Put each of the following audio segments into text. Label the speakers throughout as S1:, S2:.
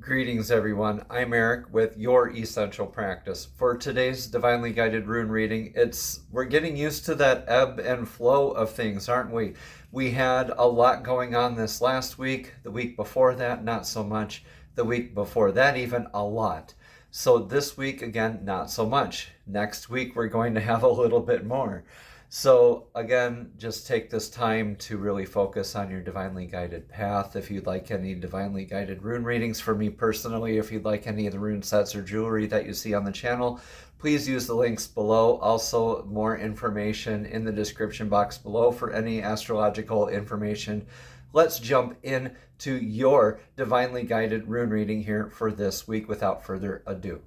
S1: Greetings, everyone. I'm Eric with Your Essential Practice. For today's Divinely Guided Rune reading, we're getting used to that ebb and flow of things, aren't we? We had a lot going on this last week. The week before that, not so much. The week before that, even a lot. So this week, again, not so much. Next week, we're going to have a little bit more. So again, just take this time to really focus on your divinely guided path. If you'd like any divinely guided rune readings for me personally, if you'd like any of the rune sets or jewelry that you see on the channel, please use the links below. Also, more information in the description box below for any astrological information. Let's jump into your divinely guided rune reading here for this week without further ado.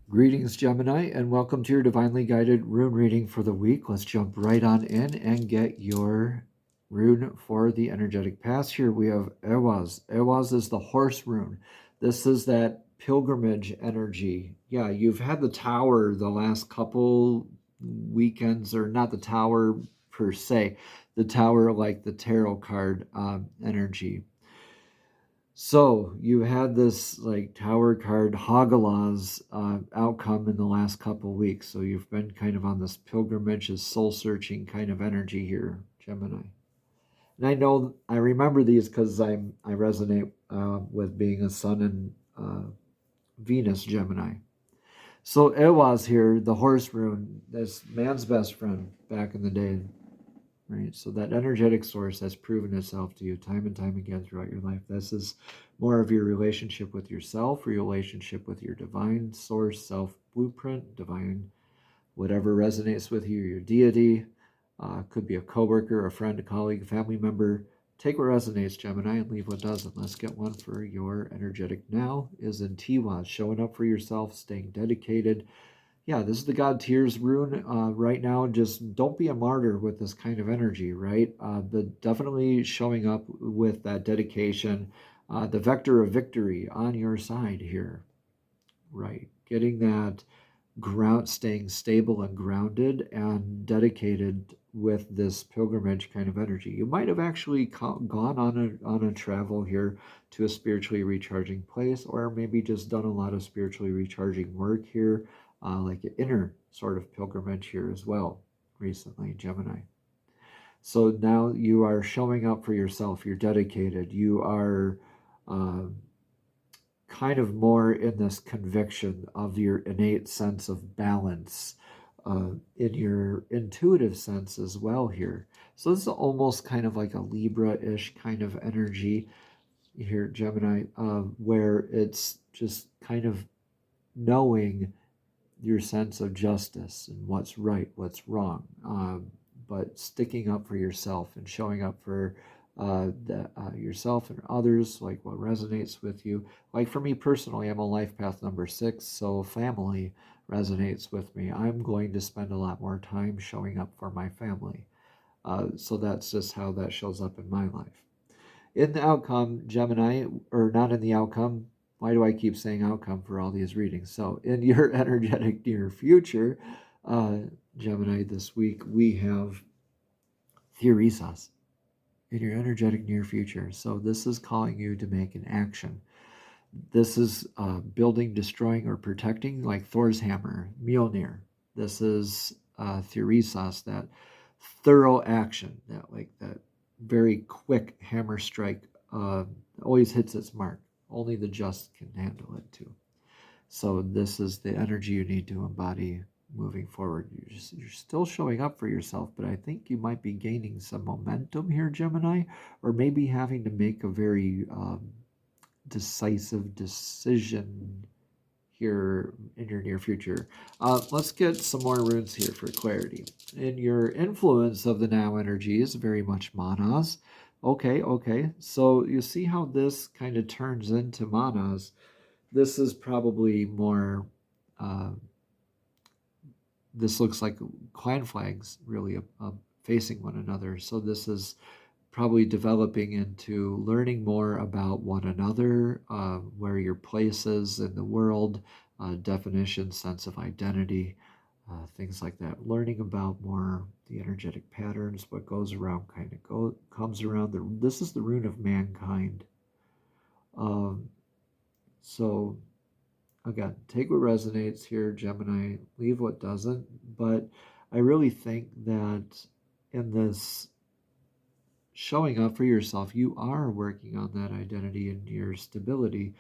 S1: Greetings, Gemini, and welcome to your divinely guided rune reading for the week. Let's jump right on in and get your rune for the energetic path. Here we have Ehwaz. Ehwaz is the horse rune. This is that pilgrimage energy. Yeah, you've had the tower the last couple weekends, or not the tower per se, the tower like the tarot card energy. So you had this like tower card Hagalaz outcome in the last couple of weeks. So you've been kind of on this pilgrimage, this soul-searching kind of energy here, Gemini. And I remember these because I resonate with being a Sun and Venus Gemini. So Ehwaz here, the horse rune, this man's best friend back in the day. Right, so that energetic source has proven itself to you time and time again throughout your life. This is more of your relationship with yourself, or your relationship with your divine source, self blueprint, divine, whatever resonates with you, your deity. Could be a coworker, a friend, a colleague, a family member. Take what resonates, Gemini, and leave what doesn't. Let's get one for your energetic now. Is in Tiwaz, showing up for yourself, staying dedicated. Yeah, this is the God Tears rune right now. Just don't be a martyr with this kind of energy, right? But definitely showing up with that dedication, the vector of victory on your side here, right? Getting that ground, staying stable and grounded and dedicated with this pilgrimage kind of energy. You might have actually gone on a travel here to a spiritually recharging place, or maybe just done a lot of spiritually recharging work here. Like an inner sort of pilgrimage here as well recently, Gemini. So now you are showing up for yourself. You're dedicated. You are kind of more in this conviction of your innate sense of balance, in your intuitive sense as well here. So this is almost kind of like a Libra-ish kind of energy here, Gemini, where it's just kind of knowing your sense of justice and what's right, what's wrong, but sticking up for yourself and showing up for yourself and others, like what resonates with you. Like for me personally, I'm on life path number 6, so family resonates with me. I'm going to spend a lot more time showing up for my family. So that's just how that shows up in my life. In the outcome, Gemini, or not in the outcome, why do I keep saying outcome for all these readings? So in your energetic near future, Gemini, this week, we have Theorisas in your energetic near future. So this is calling you to make an action. This is building, destroying, or protecting, like Thor's hammer, Mjolnir. This is Theorisas, that thorough action, that very quick hammer strike, always hits its mark. Only the just can handle it too. So this is the energy you need to embody moving forward. You're still showing up for yourself, but I think you might be gaining some momentum here, Gemini, or maybe having to make a very decisive decision here in your near future. Let's get some more runes here for clarity. In your influence of the now energy is very much manas. Okay. So you see how this kind of turns into manas. This is probably more, this looks like clan flags really facing one another. So this is probably developing into learning more about one another, where your place is in the world, definition, sense of identity, things like that. Learning about more the energetic patterns, what goes around kind of comes around. This is the rune of mankind. So again, take what resonates here, Gemini, leave what doesn't. But I really think that in this showing up for yourself, you are working on that identity and your stability.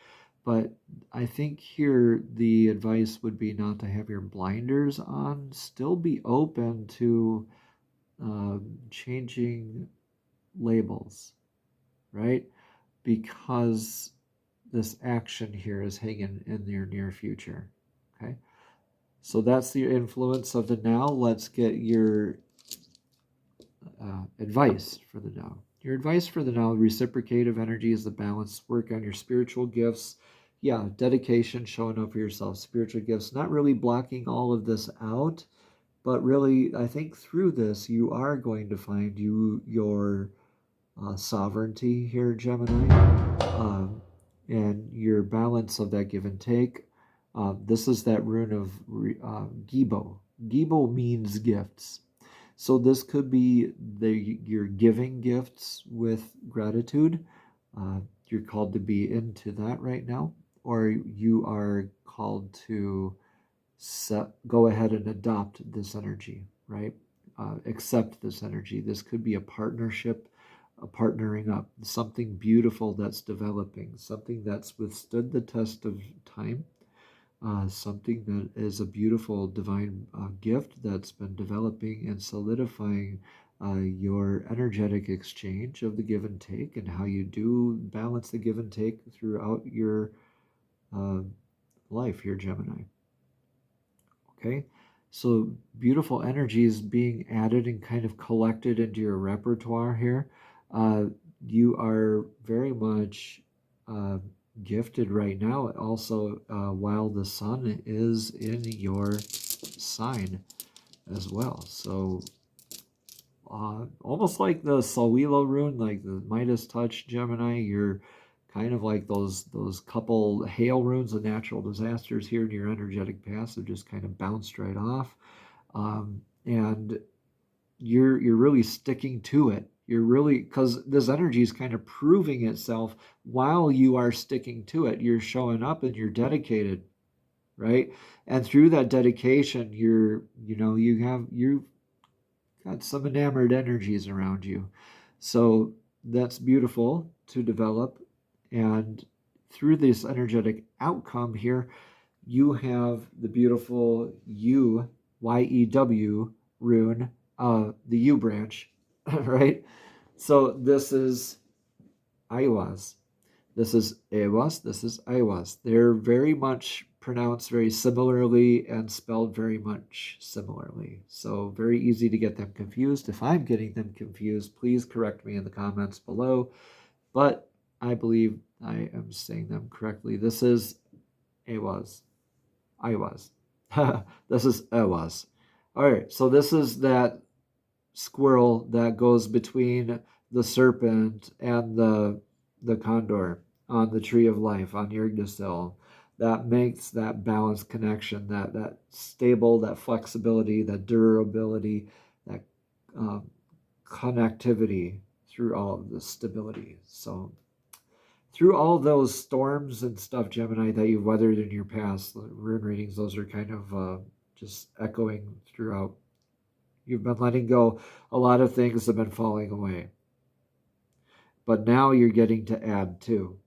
S1: But I think here the advice would be not to have your blinders on, still be open to changing labels, right? Because this action here is hanging in your near future. Okay, so that's the influence of the now. Let's get your advice for the now. Your advice for the now: reciprocative energy is the balance. Work on your spiritual gifts. Yeah, dedication, showing up for yourself, spiritual gifts, not really blocking all of this out, but really, I think through this, you are going to find your sovereignty here, Gemini, and your balance of that give and take. This is that rune of Gibo. Gibo means gifts. So this could be you're giving gifts with gratitude. You're called to be into that right now, or you are called to go ahead and adopt this energy, right? Accept this energy. This could be a partnership, a partnering up, something beautiful that's developing, something that's withstood the test of time, something that is a beautiful divine gift that's been developing and solidifying your energetic exchange of the give and take, and how you do balance the give and take throughout your uh, life here, Gemini. Okay, so beautiful energies being added and kind of collected into your repertoire here. You are very much uh, gifted right now. Also, while the sun is in your sign as well. So almost like the Sawilo rune, like the Midas touch, Gemini. You're kind of like those couple hail runes of natural disasters here in your energetic path, so just kind of bounced right off, and you're really sticking to it. You're really, because this energy is kind of proving itself while you are sticking to it. You're showing up and you're dedicated, right? And through that dedication, you've got some enamored energies around you. So that's beautiful to develop. And through this energetic outcome here, you have the beautiful Yew rune, the U branch, right? So this is Aiwas. This is Ewas, this is Aiwas. They're very much pronounced very similarly and spelled very much similarly. So very easy to get them confused. If I'm getting them confused, please correct me in the comments below. But I believe I am saying them correctly. This is Ewas. Aiwas. This is Ewas. All right, so this is that squirrel that goes between the serpent and the condor on the tree of life on Yggdrasil, that makes that balanced connection, that stable, that flexibility, that durability, that um, connectivity through all of the stability. So through all those storms and stuff, Gemini, that you've weathered in your past, the rune readings, those are kind of just echoing throughout. You've been letting go. A lot of things have been falling away. But now you're getting to add to.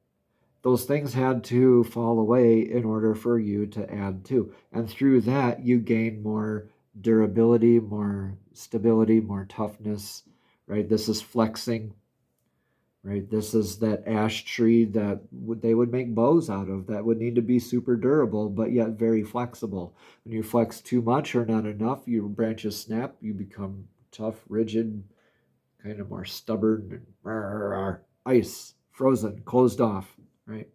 S1: Those things had to fall away in order for you to add to. And through that, you gain more durability, more stability, more toughness, right? This is flexing, right? This is that ash tree that they would make bows out of, that would need to be super durable, but yet very flexible. When you flex too much or not enough, your branches snap, you become tough, rigid, kind of more stubborn, and ice, frozen, closed off, right?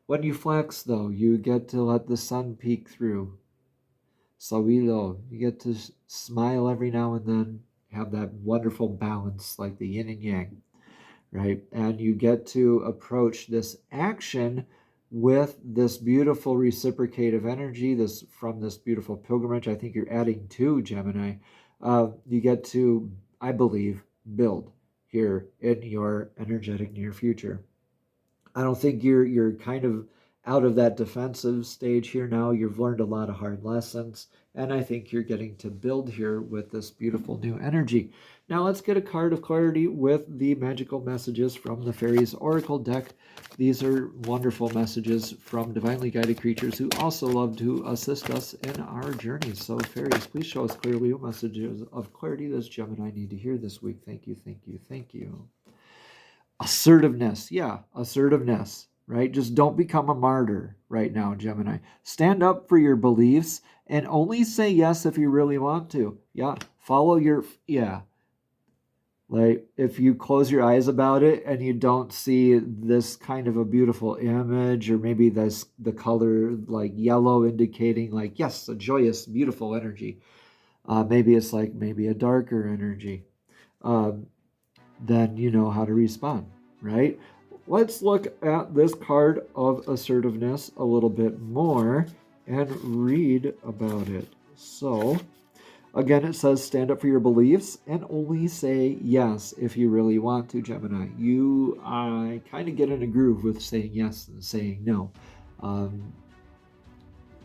S1: When you flex, though, you get to let the sun peek through. Sawilo, you get to smile every now and then, have that wonderful balance like the yin and yang, right? And you get to approach this action with this beautiful reciprocative energy, this from this beautiful pilgrimage. I think you're adding to Gemini. You get to, I believe, build here in your energetic near future. I don't think you're kind of
S2: out of that defensive stage here now. You've learned a lot of hard lessons, and I think you're getting to build here with this beautiful new energy. Now let's get a card of clarity with the magical messages from the Fairies Oracle deck. These are wonderful messages from divinely guided creatures who also love to assist us in our journeys. So Fairies, please show us clearly what messages of clarity does Gemini need to hear this week. Thank you, thank you, thank you. Assertiveness. Yeah, assertiveness, right? Just don't become a martyr right now, Gemini. Stand up for your beliefs and only say yes if you really want to. Yeah, follow your, yeah. Like if you close your eyes about it and you don't see this kind of a beautiful image, or maybe the color like yellow indicating like, yes, a joyous, beautiful energy. Maybe it's like maybe a darker energy. Um, then you know how to respond, right? Let's look at this card of assertiveness a little bit more and read about it. So, again, it says stand up for your beliefs and only say yes if you really want to, Gemini. You kind of get in a groove with saying yes and saying no.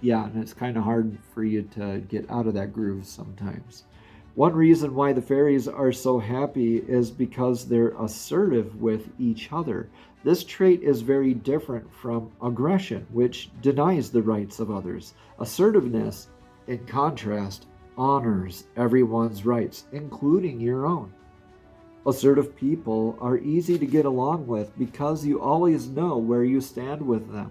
S2: Yeah, and it's kind of hard for you to get out of that groove sometimes. One reason why the fairies are so happy is because they're assertive with each other. This trait is very different from aggression, which denies the rights of others. Assertiveness, in contrast, honors everyone's rights, including your own. Assertive people are easy to get along with because you always know where you stand with them.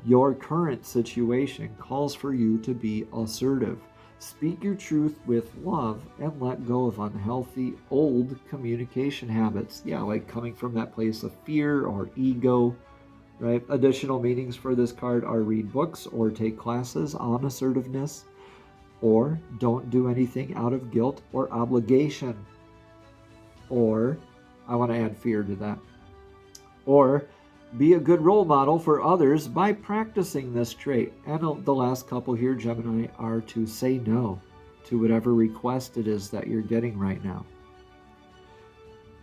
S2: Your current situation calls for you to be assertive. Speak your truth with love and let go of unhealthy old communication habits. Yeah, like coming from that place of fear or ego, right? Additional meanings for this card are read books or take classes on assertiveness, or don't do anything out of guilt or obligation. Or, I want to add fear to that. Or, be a good role model for others by practicing this trait. And the last couple here, Gemini, are to say no to whatever request it is that you're getting right now.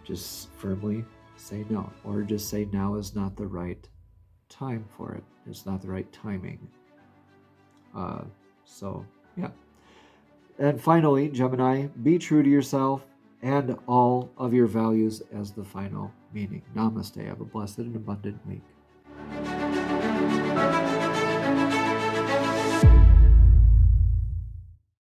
S2: Just firmly say no, or just say now is not the right time for it. It's not the right timing. Yeah. And finally, Gemini, be true to yourself and all of your values as the final meaning. Namaste. Have a blessed and abundant week.